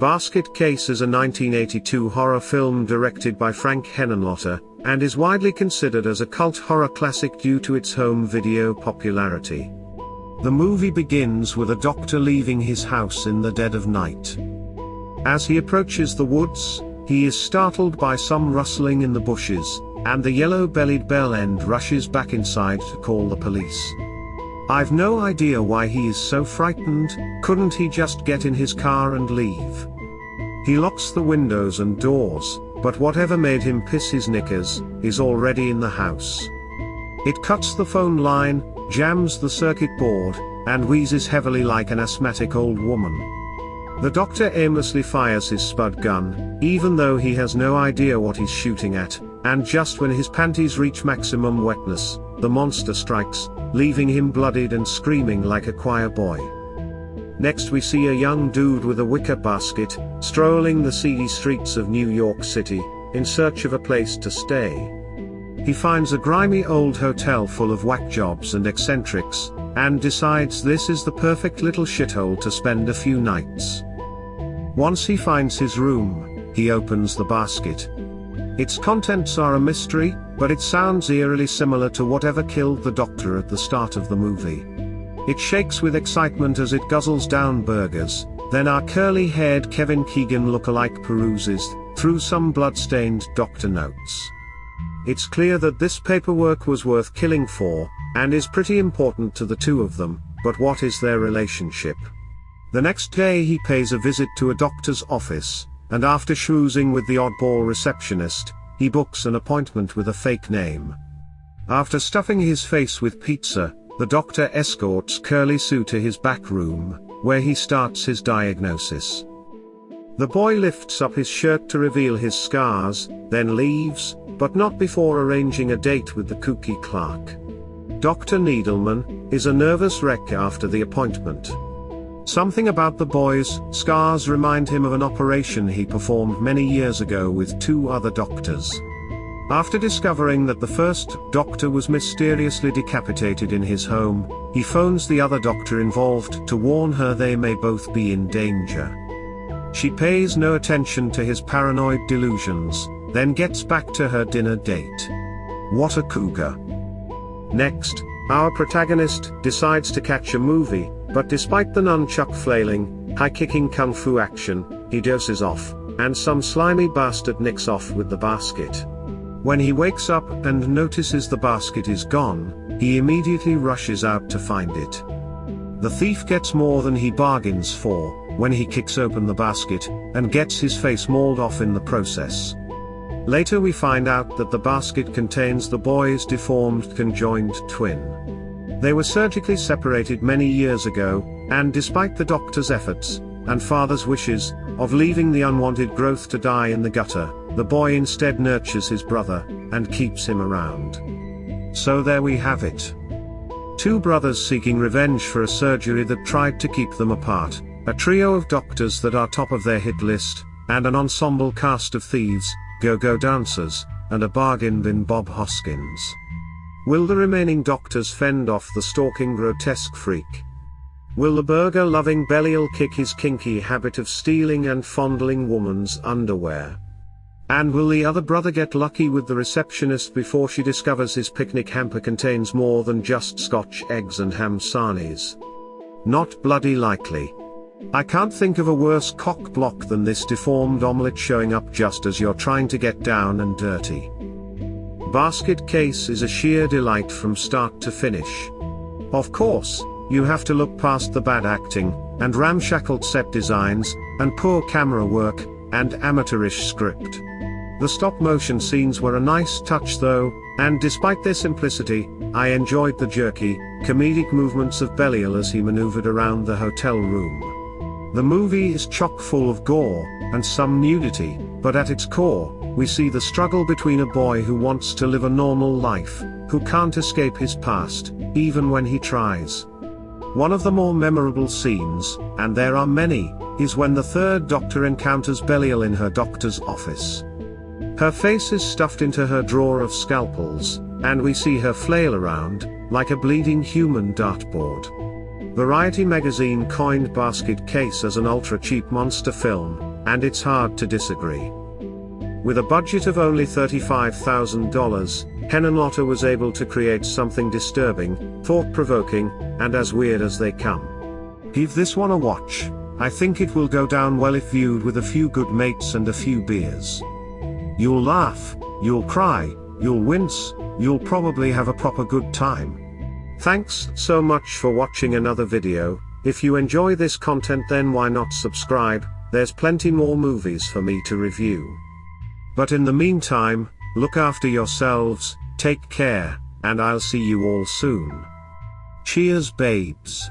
Basket Case is a 1982 horror film directed by Frank Henenlotter, and is widely considered as a cult horror classic due to its home video popularity. The movie begins with a doctor leaving his house in the dead of night. As he approaches the woods, he is startled by some rustling in the bushes, and the yellow-bellied bell end rushes back inside to call the police. I've no idea why he is so frightened. Couldn't he just get in his car and leave? He locks the windows and doors, but whatever made him piss his knickers is already in the house. It cuts the phone line, jams the circuit board, and wheezes heavily like an asthmatic old woman. The doctor aimlessly fires his spud gun, even though he has no idea what he's shooting at, and just when his panties reach maximum wetness, the monster strikes, leaving him bloodied and screaming like a choir boy. Next we see a young dude with a wicker basket, strolling the seedy streets of New York City, in search of a place to stay. He finds a grimy old hotel full of whack jobs and eccentrics, and decides this is the perfect little shithole to spend a few nights. Once he finds his room, he opens the basket. Its contents are a mystery, but it sounds eerily similar to whatever killed the doctor at the start of the movie. It shakes with excitement as it guzzles down burgers, then our curly-haired Kevin Keegan look-alike peruses through some blood-stained doctor notes. It's clear that this paperwork was worth killing for, and is pretty important to the two of them, but what is their relationship? The next day he pays a visit to a doctor's office, and after schmoozing with the oddball receptionist, he books an appointment with a fake name. After stuffing his face with pizza, the doctor escorts Curly Sue to his back room, where he starts his diagnosis. The boy lifts up his shirt to reveal his scars, then leaves, but not before arranging a date with the kooky clerk. Dr. Needleman is a nervous wreck after the appointment. Something about the boy's scars remind him of an operation he performed many years ago with two other doctors. After discovering that the first doctor was mysteriously decapitated in his home, he phones the other doctor involved to warn her they may both be in danger. She pays no attention to his paranoid delusions, then gets back to her dinner date. What a cougar. Next, our protagonist decides to catch a movie, but despite the nunchuck flailing, high-kicking kung fu action, he dozes off, and some slimy bastard nicks off with the basket. When he wakes up and notices the basket is gone, he immediately rushes out to find it. The thief gets more than he bargains for, when he kicks open the basket, and gets his face mauled off in the process. Later we find out that the basket contains the boy's deformed conjoined twin. They were surgically separated many years ago, and despite the doctor's efforts, and father's wishes, of leaving the unwanted growth to die in the gutter, the boy instead nurtures his brother, and keeps him around. So there we have it. Two brothers seeking revenge for a surgery that tried to keep them apart, a trio of doctors that are top of their hit list, and an ensemble cast of thieves, go-go dancers, and a bargain bin Bob Hoskins. Will the remaining doctors fend off the stalking grotesque freak? Will the burger-loving Belial kick his kinky habit of stealing and fondling woman's underwear? And will the other brother get lucky with the receptionist before she discovers his picnic hamper contains more than just Scotch eggs and ham sarnies? Not bloody likely. I can't think of a worse cock block than this deformed omelette showing up just as you're trying to get down and dirty. Basket Case is a sheer delight from start to finish. Of course, you have to look past the bad acting, and ramshackled set designs, and poor camera work, and amateurish script. The stop-motion scenes were a nice touch though, and despite their simplicity, I enjoyed the jerky, comedic movements of Belial as he maneuvered around the hotel room. The movie is chock full of gore, and some nudity, but at its core, we see the struggle between a boy who wants to live a normal life, who can't escape his past, even when he tries. One of the more memorable scenes, and there are many, is when the third doctor encounters Belial in her doctor's office. Her face is stuffed into her drawer of scalpels, and we see her flail around, like a bleeding human dartboard. Variety magazine coined Basket Case as an ultra-cheap monster film, and it's hard to disagree. With a budget of only $35,000, Henenlotter was able to create something disturbing, thought-provoking, and as weird as they come. Give this one a watch. I think it will go down well if viewed with a few good mates and a few beers. You'll laugh, you'll cry, you'll wince, you'll probably have a proper good time. Thanks so much for watching another video. If you enjoy this content, then why not subscribe? There's plenty more movies for me to review. But in the meantime, look after yourselves, take care, and I'll see you all soon. Cheers, babes.